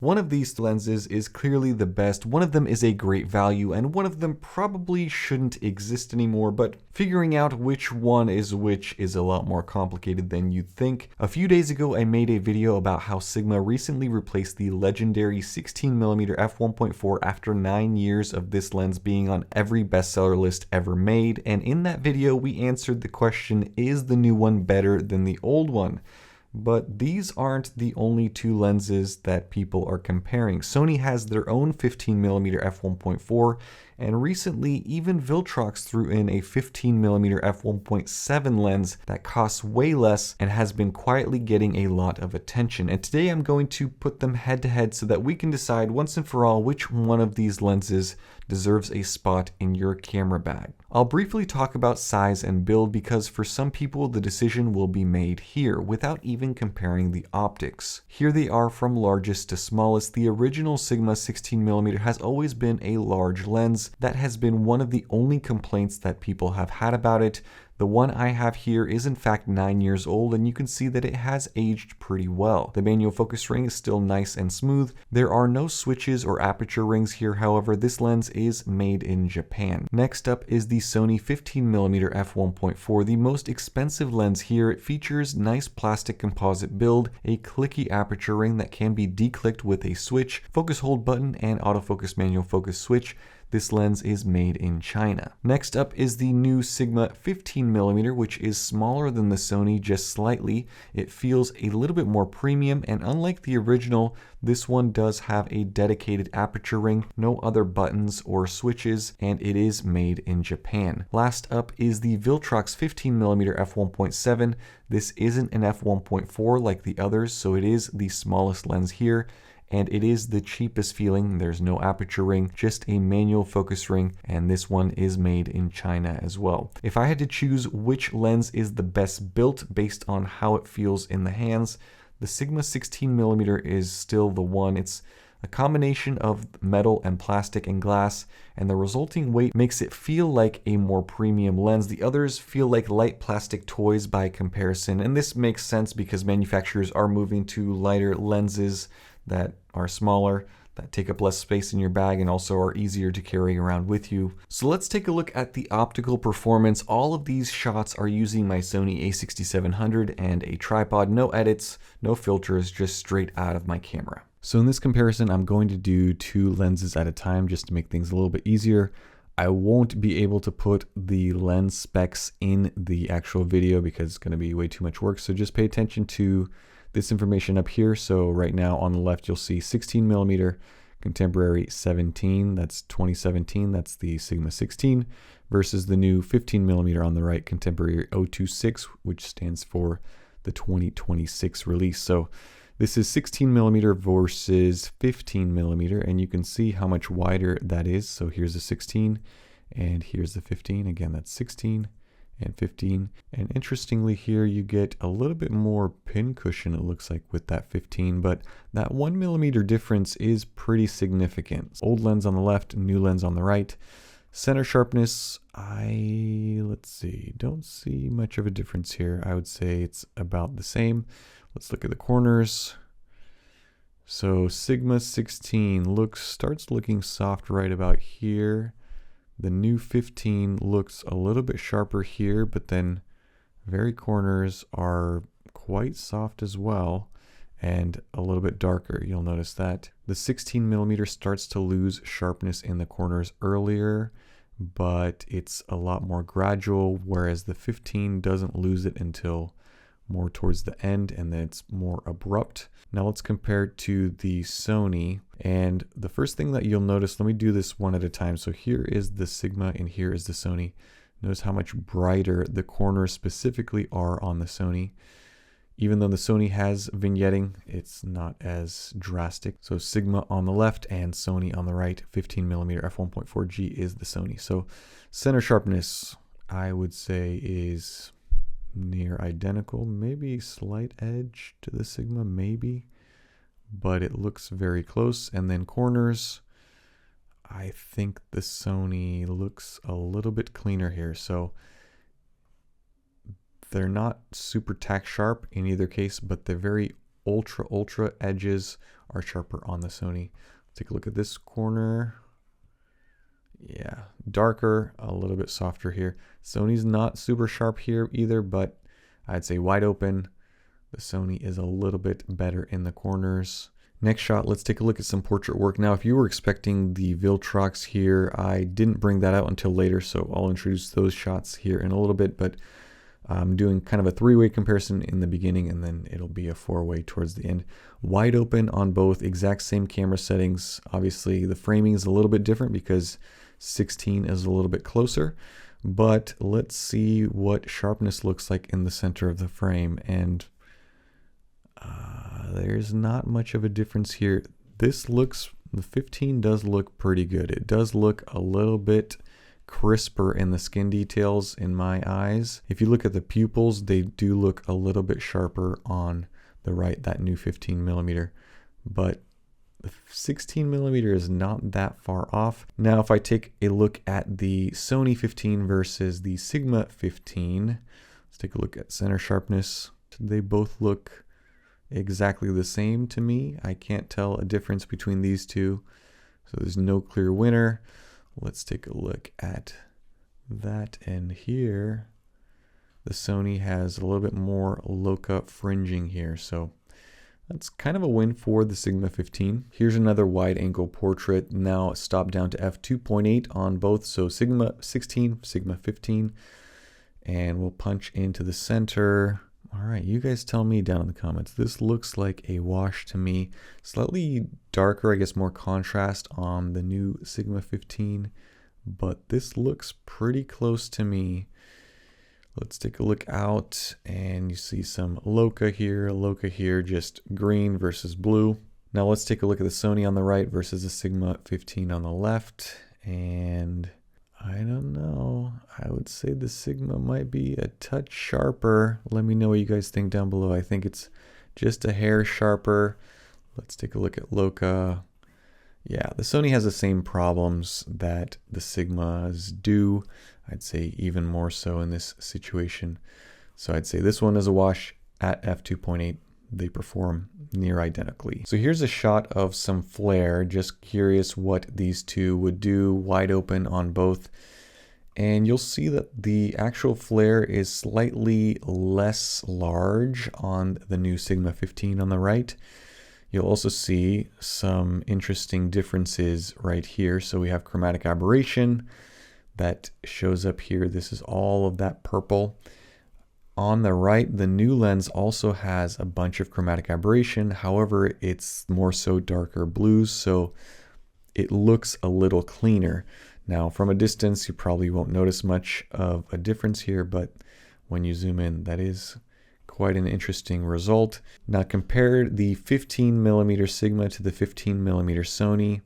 One of these lenses is clearly the best, one of them is a great value, and one of them probably shouldn't exist anymore, but figuring out which one is which is a lot more complicated than you'd think. A few days ago, I made a video about how Sigma recently replaced the legendary 16mm F1.4 after 9 years of this lens being on every bestseller list ever made, and in that video we answered the question, is the new one better than the old one? But these aren't the only two lenses that people are comparing. Sony has their own 15mm F1.4, and recently even Viltrox threw in a 15mm F1.7 lens that costs way less and has been quietly getting a lot of attention. And today I'm going to put them head to head so that we can decide once and for all which one of these lenses deserves a spot in your camera bag. I'll briefly talk about size and build because for some people the decision will be made here without even comparing the optics. Here they are from largest to smallest. The original Sigma 16mm has always been a large lens. That has been one of the only complaints that people have had about it. The one I have here is in fact 9 years old, and you can see that it has aged pretty well. The manual focus ring is still nice and smooth. There are no switches or aperture rings here, however, this lens is made in Japan. Next up is the Sony 15mm F1.4, the most expensive lens here. It features nice plastic composite build, a clicky aperture ring that can be declicked with a switch, focus hold button, and autofocus manual focus switch. This lens is made in China. Next up is the new Sigma 15mm, which is smaller than the Sony just slightly. It feels a little bit more premium, and unlike the original, this one does have a dedicated aperture ring, no other buttons or switches, and it is made in Japan. Last up is the Viltrox 15mm F1.7. This isn't an F1.4 like the others, so it is the smallest lens here. And it is the cheapest feeling. There's no aperture ring, just a manual focus ring, and this one is made in China as well. If I had to choose which lens is the best built based on how it feels in the hands, the Sigma 16mm is still the one. It's a combination of metal and plastic and glass, and the resulting weight makes it feel like a more premium lens. The others feel like light plastic toys by comparison, and this makes sense because manufacturers are moving to lighter lenses that are smaller, that take up less space in your bag, and also are easier to carry around with you. So let's take a look at the optical performance. All of these shots are using my Sony a6700 and a tripod, no edits, no filters, just straight out of my camera. So in this comparison, I'm going to do two lenses at a time just to make things a little bit easier. I won't be able to put the lens specs in the actual video because it's going to be way too much work, so just pay attention to this information up here. So right now on the left, you'll see 16mm Contemporary 17, that's 2017, that's the Sigma 16, versus the new 15mm on the right, Contemporary 026, which stands for the 2026 release. So this is 16mm versus 15mm, and you can see how much wider that is. So here's the 16, and here's the 15. Again, that's 16. And 15. And interestingly here you get a little bit more pin cushion, it looks like, with that 15, but that 1mm difference is pretty significant. Old lens on the left, new lens on the right. Center sharpness, let's see, don't see much of a difference here. I would say it's about the same. Let's look at the corners. So Sigma 16 starts looking soft right about here. The new 15 looks a little bit sharper here, but then very corners are quite soft as well and a little bit darker. You'll notice that. The 16mm starts to lose sharpness in the corners earlier, but it's a lot more gradual, whereas the 15 doesn't lose it until more towards the end, and then it's more abrupt. Now let's compare it to the Sony, and the first thing that you'll notice, let me do this one at a time. So here is the Sigma and here is the Sony. Notice how much brighter the corners specifically are on the Sony. Even though the Sony has vignetting, it's not as drastic. So Sigma on the left and Sony on the right. 15mm F1.4G is the Sony. So center sharpness, I would say, is near identical, maybe slight edge to the Sigma, maybe, but it looks very close. And then corners, I think the Sony looks a little bit cleaner here. So they're not super tack sharp in either case, but they're very ultra edges are sharper on the Sony. Take a look at this corner. Yeah, darker, a little bit softer here. Sony's not super sharp here either, but I'd say wide open. The Sony is a little bit better in the corners. Next shot, let's take a look at some portrait work. Now, if you were expecting the Viltrox here, I didn't bring that out until later, so I'll introduce those shots here in a little bit, but I'm doing kind of a three-way comparison in the beginning, and then it'll be a four-way towards the end. Wide open on both, exact same camera settings. Obviously, the framing is a little bit different because 16 is a little bit closer, but let's see what sharpness looks like in the center of the frame, and there's not much of a difference here. The 15 does look pretty good. It does look a little bit crisper in the skin details in my eyes. If you look at the pupils, they do look a little bit sharper on the right, that new 15mm, but the 16mm is not that far off. Now, if I take a look at the Sony 15 versus the Sigma 15, let's take a look at center sharpness. They both look exactly the same to me. I can't tell a difference between these two, so there's no clear winner. Let's take a look at that, and here the Sony has a little bit more loca fringing here, so that's kind of a win for the Sigma 15. Here's another wide angle portrait, now stopped down to f2.8 on both, so Sigma 16, Sigma 15, and we'll punch into the center. All right, you guys tell me down in the comments. This looks like a wash to me. Slightly darker, I guess more contrast on the new Sigma 15, but this looks pretty close to me. Let's take a look out, and you see some loca here, just green versus blue. Now let's take a look at the Sony on the right versus the Sigma 15 on the left, and I don't know. I would say the Sigma might be a touch sharper. Let me know what you guys think down below. I think it's just a hair sharper. Let's take a look at loca. Yeah, the Sony has the same problems that the Sigmas do. I'd say even more so in this situation. So I'd say this one is a wash at f2.8. They perform near identically. So here's a shot of some flare. Just curious what these two would do wide open on both. And you'll see that the actual flare is slightly less large on the new Sigma 15 on the right. You'll also see some interesting differences right here. So we have chromatic aberration that shows up here. This is all of that purple. On the right, the new lens also has a bunch of chromatic aberration. However, it's more so darker blues, so it looks a little cleaner. Now, from a distance, you probably won't notice much of a difference here, but when you zoom in, that is quite an interesting result. Now, compare the 15mm Sigma to the 15mm Sony,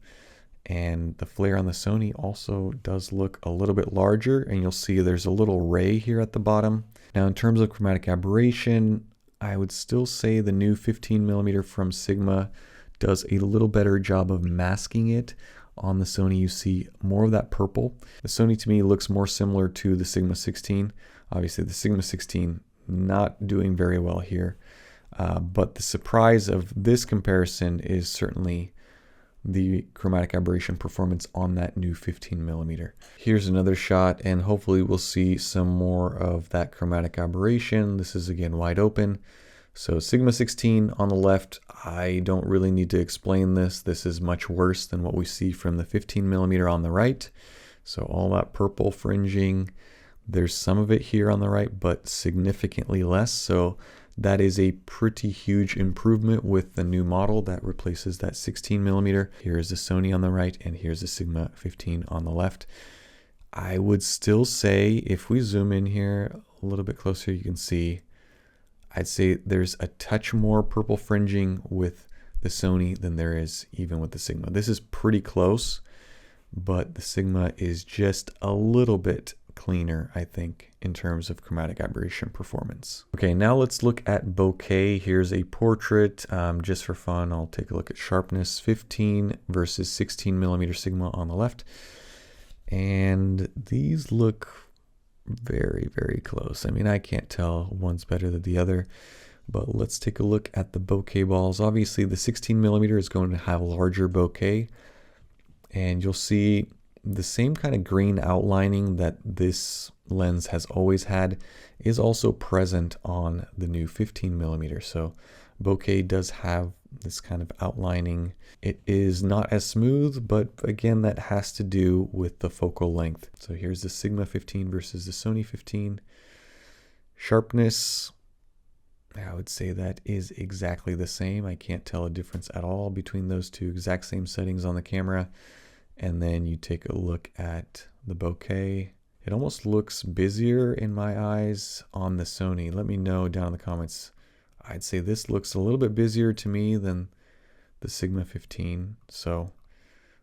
and the flare on the Sony also does look a little bit larger, and you'll see there's a little ray here at the bottom. Now, in terms of chromatic aberration, I would still say the new 15mm from Sigma does a little better job of masking it. On the Sony, you see more of that purple. The Sony, to me, looks more similar to the Sigma 16. Obviously, the Sigma 16 not doing very well here. But the surprise of this comparison is certainly the chromatic aberration performance on that new 15mm. Here's another shot, and hopefully we'll see some more of that chromatic aberration. This is again wide open. So Sigma 16 on the left, I don't really need to explain this. This is much worse than what we see from the 15mm on the right. So all that purple fringing, there's some of it here on the right, but significantly less. So that is a pretty huge improvement with the new model that replaces that 16mm. Here's the Sony on the right, and here's the Sigma 15 on the left. I would still say, if we zoom in here a little bit closer, you can see, I'd say there's a touch more purple fringing with the Sony than there is even with the Sigma. This is pretty close, but the Sigma is just a little bit cleaner, I think, in terms of chromatic aberration performance. Okay, now let's look at bokeh. Here's a portrait. Just for fun, I'll take a look at sharpness 15 versus 16mm Sigma on the left. And these look very, very close. I mean, I can't tell one's better than the other. But let's take a look at the bokeh balls. Obviously the 16mm is going to have larger bokeh, and you'll see the same kind of green outlining that this lens has always had is also present on the new 15mm. So bokeh does have this kind of outlining. It is not as smooth, but again, that has to do with the focal length. So here's the Sigma 15 versus the Sony 15. Sharpness, I would say that is exactly the same. I can't tell a difference at all between those two exact same settings on the camera. And then you take a look at the bokeh. It almost looks busier in my eyes on the Sony. Let me know down in the comments. I'd say this looks a little bit busier to me than the Sigma 15. So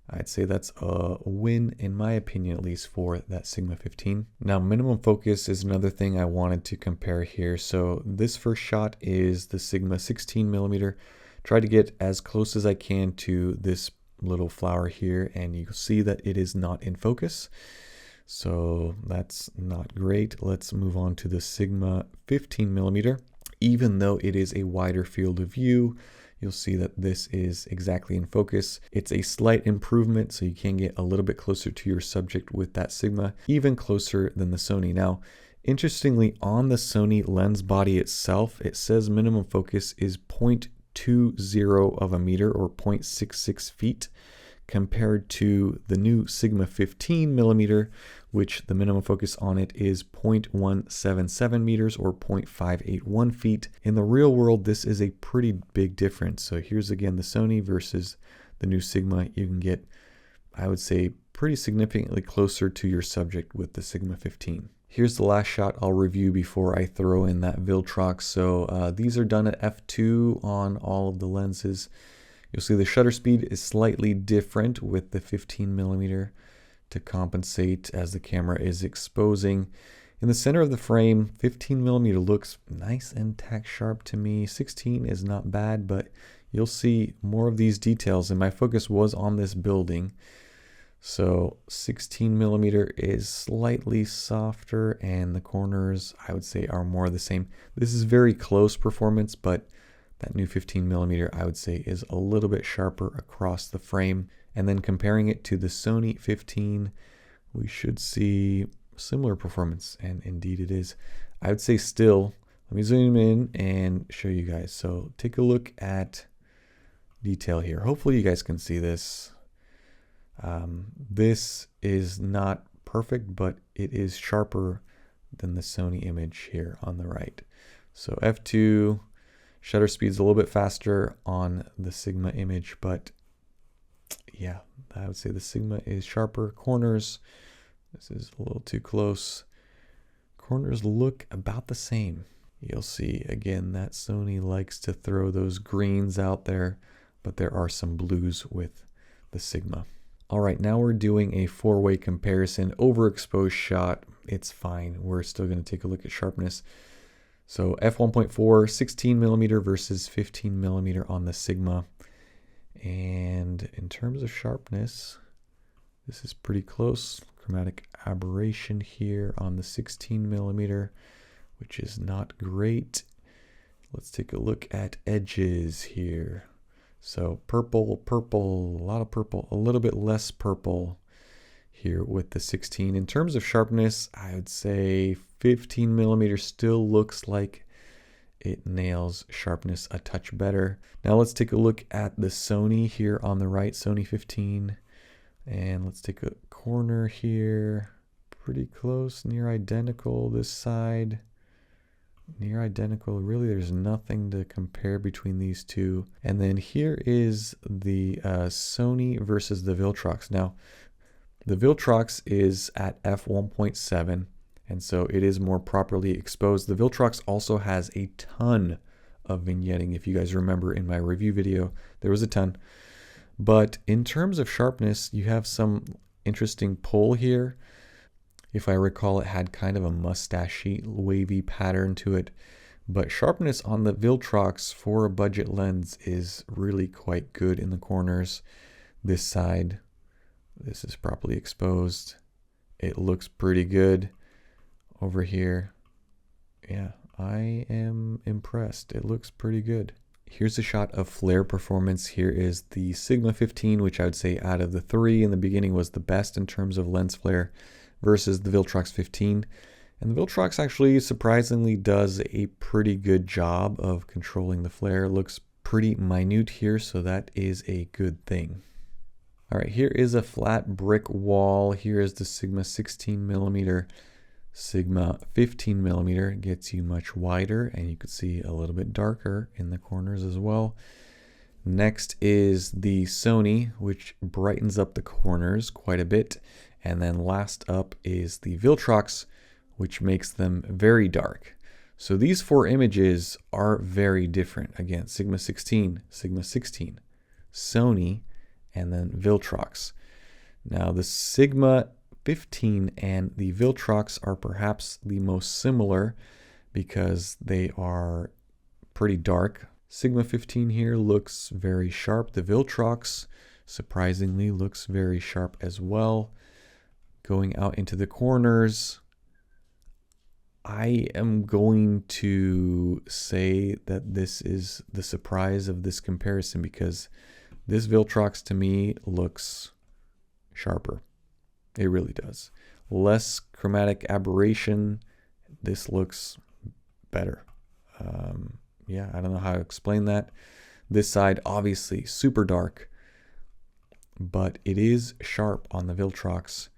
I'd say that's a win, in my opinion, at least for that Sigma 15. Now, minimum focus is another thing I wanted to compare here. So this first shot is the Sigma 16mm. Try to get as close as I can to this little flower here, and you see that it is not in focus. So that's not great. Let's move on to the Sigma 15mm. Even though it is a wider field of view, you'll see that this is exactly in focus. It's a slight improvement, so you can get a little bit closer to your subject with that Sigma, even closer than the Sony. Now, interestingly, on the Sony lens body itself, it says minimum focus is 0.20 of a meter or 0.66 feet, compared to the new Sigma 15mm, which the minimum focus on it is 0.177 meters or 0.581 feet. In the real world, this is a pretty big difference. So here's again the Sony versus the new Sigma. You can get, I would say, pretty significantly closer to your subject with the Sigma 15. Here's the last shot I'll review before I throw in that Viltrox. So these are done at f2 on all of the lenses. You'll see the shutter speed is slightly different with the 15mm to compensate as the camera is exposing. In the center of the frame, 15mm looks nice and tack sharp to me. 16 is not bad, but you'll see more of these details, and my focus was on this building. So 16mm is slightly softer, and the corners, I would say, are more the same. This is very close performance, but that new 15mm, I would say, is a little bit sharper across the frame. And then comparing it to the Sony 15, we should see similar performance, and indeed it is. I would say still, let me zoom in and show you guys. So take a look at detail here. Hopefully you guys can see this. This is not perfect, but it is sharper than the Sony image here on the right. So f2, shutter speed's a little bit faster on the Sigma image, but yeah, I would say the Sigma is sharper. Corners, this is a little too close. Corners look about the same. You'll see, again, that Sony likes to throw those greens out there, but there are some blues with the Sigma. All right, now we're doing a four-way comparison. Overexposed shot, it's fine. We're still going to take a look at sharpness. So f1.4, 16mm versus 15mm on the Sigma. And in terms of sharpness, this is pretty close. Chromatic aberration here on the 16mm, which is not great. Let's take a look at edges here. So purple, purple, a lot of purple, a little bit less purple here with the 16. In terms of sharpness, I would say 15mm still looks like it nails sharpness a touch better. Now let's take a look at the Sony here on the right, Sony 15. And let's take a corner here. Pretty close, near identical this side. Near identical. Really, there's nothing to compare between these two. And then here is the Sony versus the Viltrox. Now, the Viltrox is at f1.7. and so it is more properly exposed. The Viltrox also has a ton of vignetting. If you guys remember in my review video, there was a ton. But in terms of sharpness, you have some interesting pull here. If I recall, it had kind of a mustachy, wavy pattern to it. But sharpness on the Viltrox for a budget lens is really quite good in the corners. This side, this is properly exposed. It looks pretty good. Over here, yeah, I am impressed. It looks pretty good. Here's a shot of flare performance. Here is the Sigma 15, which I would say out of the three in the beginning was the best in terms of lens flare, versus the Viltrox 15. And the Viltrox actually surprisingly does a pretty good job of controlling the flare. It looks pretty minute here, so that is a good thing. All right, here is a flat brick wall. Here is the Sigma 16mm. Sigma 15mm gets you much wider, and you can see a little bit darker in the corners as well. Next is the Sony, which brightens up the corners quite a bit. And then last up is the Viltrox, which makes them very dark. So these four images are very different. Again, Sigma 16, Sigma 16, Sony, and then Viltrox. Now the Sigma 15 and the Viltrox are perhaps the most similar because they are pretty dark. Sigma 15 here looks very sharp. The Viltrox surprisingly looks very sharp as well. Going out into the corners, I am going to say that this is the surprise of this comparison because this Viltrox to me looks sharper. It really does. Less chromatic aberration. This looks better. Yeah, I don't know how to explain that. This side, obviously, super dark, but it is sharp on the Viltrox.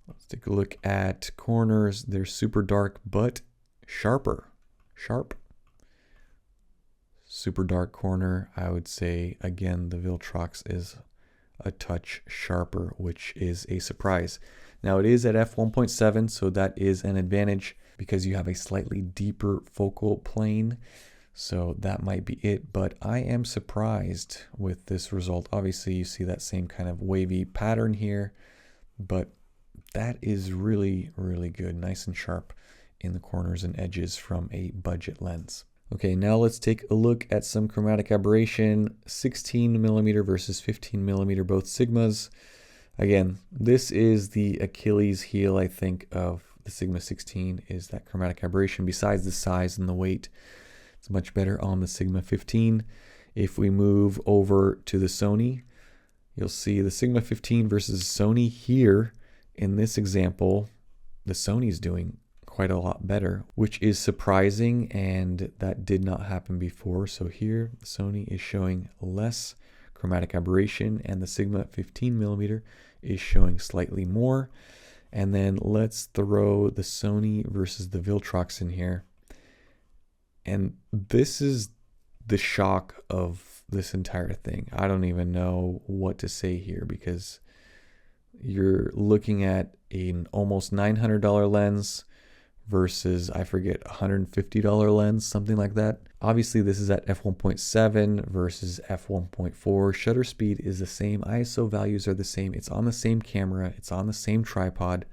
Let's take a look at corners. They're super dark, but sharper. Sharp. Super dark corner. I would say, again, the Viltrox is a touch sharper, which is a surprise. Now, it is at f1.7, so that is an advantage because you have a slightly deeper focal plane. So that might be it, but I am surprised with this result. Obviously, you see that same kind of wavy pattern here, but that is really, really good. Nice and sharp in the corners and edges from a budget lens. Okay, now let's take a look at some chromatic aberration. 16mm versus 15mm, both Sigmas. Again, this is the Achilles heel, I think, of the Sigma 16 is that chromatic aberration. Besides the size and the weight, it's much better on the Sigma 15. If we move over to the Sony, you'll see the Sigma 15 versus Sony here. In this example, the Sony's doing quite a lot better, which is surprising, and that did not happen before. So here, the Sony is showing less chromatic aberration, and the Sigma 15mm is showing slightly more. And then let's throw the Sony versus the Viltrox in here. And this is the shock of this entire thing. I don't even know what to say here because you're looking at an almost $900 lens versus, I forget, $150 lens, something like that. Obviously, this is at f1.7 versus f1.4. Shutter speed is the same. ISO values are the same. It's on the same camera. It's on the same tripod.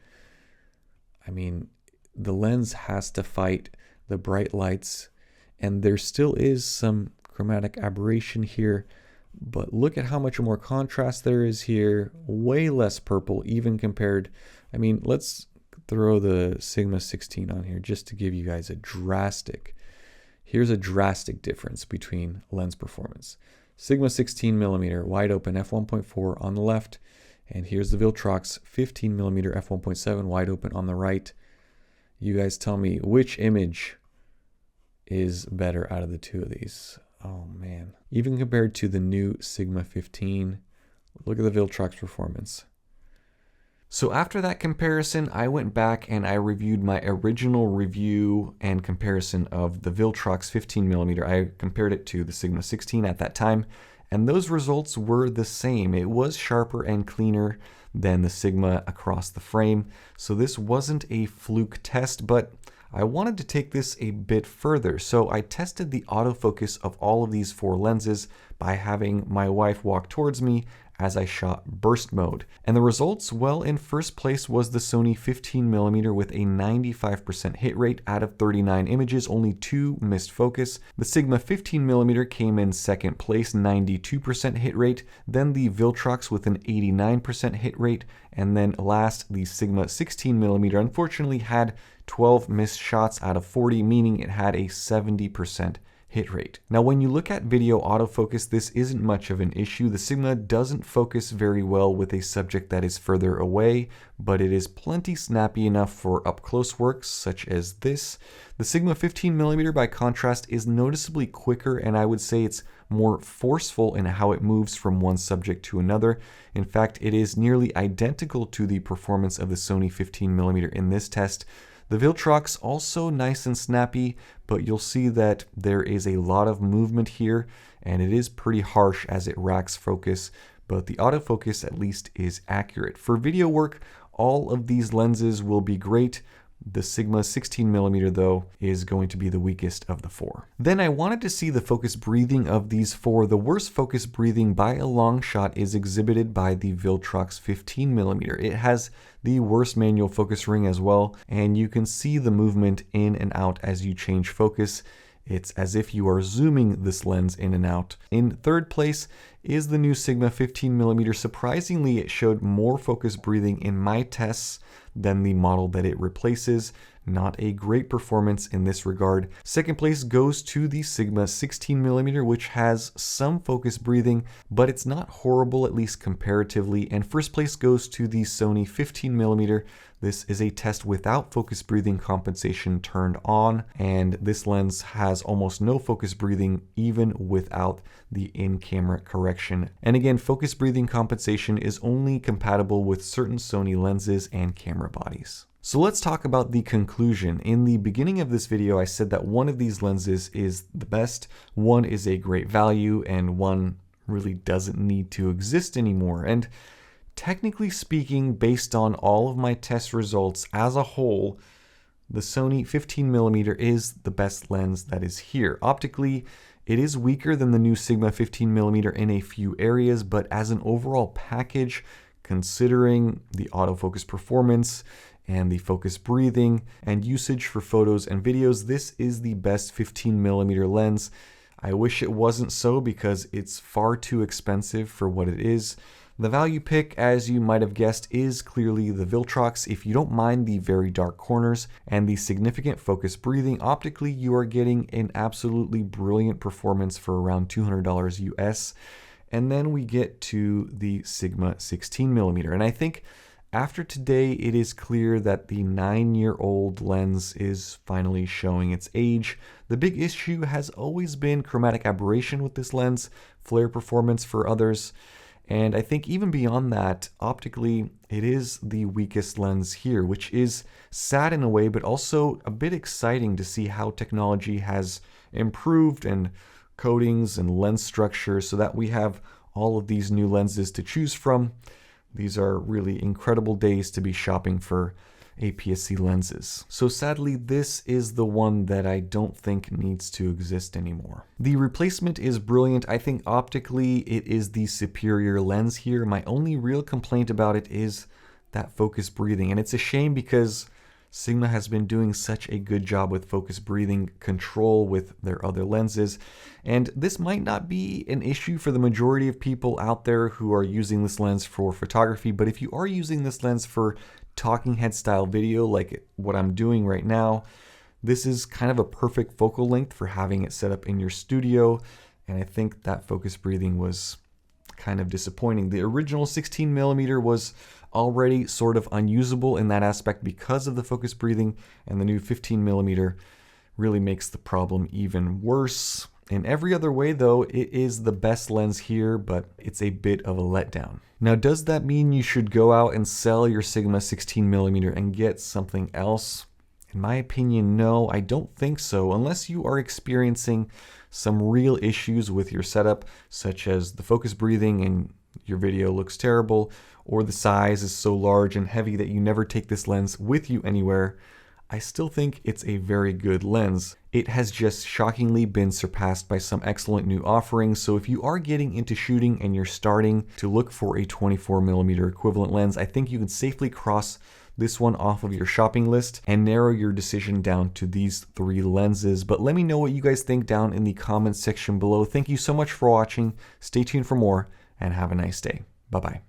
I mean, the lens has to fight the bright lights, and there still is some chromatic aberration here, but look at how much more contrast there is here. Way less purple, even compared. I mean, let's throw the Sigma 16 on here just to give you guys a drastic. Here's a drastic difference between lens performance. Sigma 16mm wide open f1.4 on the left, and here's the Viltrox 15mm f1.7 wide open on the right. You guys tell me which image is better out of the two of these. Oh man. Even compared to the new Sigma 15, look at the Viltrox performance. So after that comparison, I went back and I reviewed my original review and comparison of the Viltrox 15mm. I compared it to the Sigma 16 at that time, and those results were the same. It was sharper and cleaner than the Sigma across the frame. So this wasn't a fluke test, but I wanted to take this a bit further. So I tested the autofocus of all of these four lenses by having my wife walk towards me as I shot burst mode. And the results, well, in first place was the Sony 15mm with a 95% hit rate out of 39 images, only 2 missed focus. The Sigma 15mm came in second place, 92% hit rate. Then the Viltrox with an 89% hit rate. And then last, the Sigma 16mm unfortunately had 12 missed shots out of 40, meaning it had a 70% hit rate. Now, when you look at video autofocus, this isn't much of an issue. The Sigma doesn't focus very well with a subject that is further away, but it is plenty snappy enough for up close works such as this. The Sigma 15mm by contrast is noticeably quicker, and I would say it's more forceful in how it moves from one subject to another. In fact, it is nearly identical to the performance of the Sony 15mm in this test. The Viltrox also nice and snappy, but you'll see that there is a lot of movement here, and it is pretty harsh as it racks focus, but the autofocus at least is accurate. For video work, all of these lenses will be great. The Sigma 16mm though is going to be the weakest of the 4. Then I wanted to see the focus breathing of these 4. The worst focus breathing by a long shot is exhibited by the Viltrox 15mm. It has the worst manual focus ring as well, and you can see the movement in and out as you change focus. It's as if you are zooming this lens in and out. In third place is the new Sigma 15mm. Surprisingly, it showed more focus breathing in my tests than the model that it replaces. Not a great performance in this regard. Second place goes to the Sigma 16mm, which has some focus breathing, but it's not horrible, at least comparatively. And first place goes to the Sony 15mm. This is a test without focus breathing compensation turned on, and this lens has almost no focus breathing even without the in-camera correction. And again, focus breathing compensation is only compatible with certain Sony lenses and camera bodies. So let's talk about the conclusion. In the beginning of this video, I said that one of these lenses is the best, one is a great value, and one really doesn't need to exist anymore. And technically speaking, based on all of my test results as a whole, the Sony 15mm is the best lens that is here. Optically, it is weaker than the new Sigma 15mm in a few areas, but as an overall package, considering the autofocus performance and the focus breathing and usage for photos and videos, this is the best 15mm lens. I wish it wasn't so because it's far too expensive for what it is. The value pick, as you might have guessed, is clearly the Viltrox. If you don't mind the very dark corners and the significant focus breathing, optically you are getting an absolutely brilliant performance for around $200 US. And then we get to the Sigma 16mm. And I think after today, it is clear that the 9-year-old lens is finally showing its age. The big issue has always been chromatic aberration with this lens, flare performance for others. And I think even beyond that, optically, it is the weakest lens here, which is sad in a way, but also a bit exciting to see how technology has improved and coatings and lens structure so that we have all of these new lenses to choose from. These are really incredible days to be shopping for APS-C lenses. So sadly, this is the one that I don't think needs to exist anymore. The replacement is brilliant. I think optically it is the superior lens here. My only real complaint about it is that focus breathing. And it's a shame because Sigma has been doing such a good job with focus breathing control with their other lenses. And this might not be an issue for the majority of people out there who are using this lens for photography, but if you are using this lens for talking head style video like what I'm doing right now, this is kind of a perfect focal length for having it set up in your studio. And I think that focus breathing was kind of disappointing. The original 16mm was already sort of unusable in that aspect because of the focus breathing, and the new 15mm really makes the problem even worse. In every other way though, it is the best lens here, but it's a bit of a letdown. Now, does that mean you should go out and sell your Sigma 16mm and get something else? In my opinion, no, I don't think so, unless you are experiencing some real issues with your setup, such as the focus breathing and your video looks terrible, or the size is so large and heavy that you never take this lens with you anywhere. I still think it's a very good lens. It has just shockingly been surpassed by some excellent new offerings, so if you are getting into shooting and you're starting to look for a 24mm equivalent lens, I think you can safely cross this one off of your shopping list and narrow your decision down to these 3 lenses. But let me know what you guys think down in the comments section below. Thank you so much for watching. Stay tuned for more and have a nice day. Bye-bye.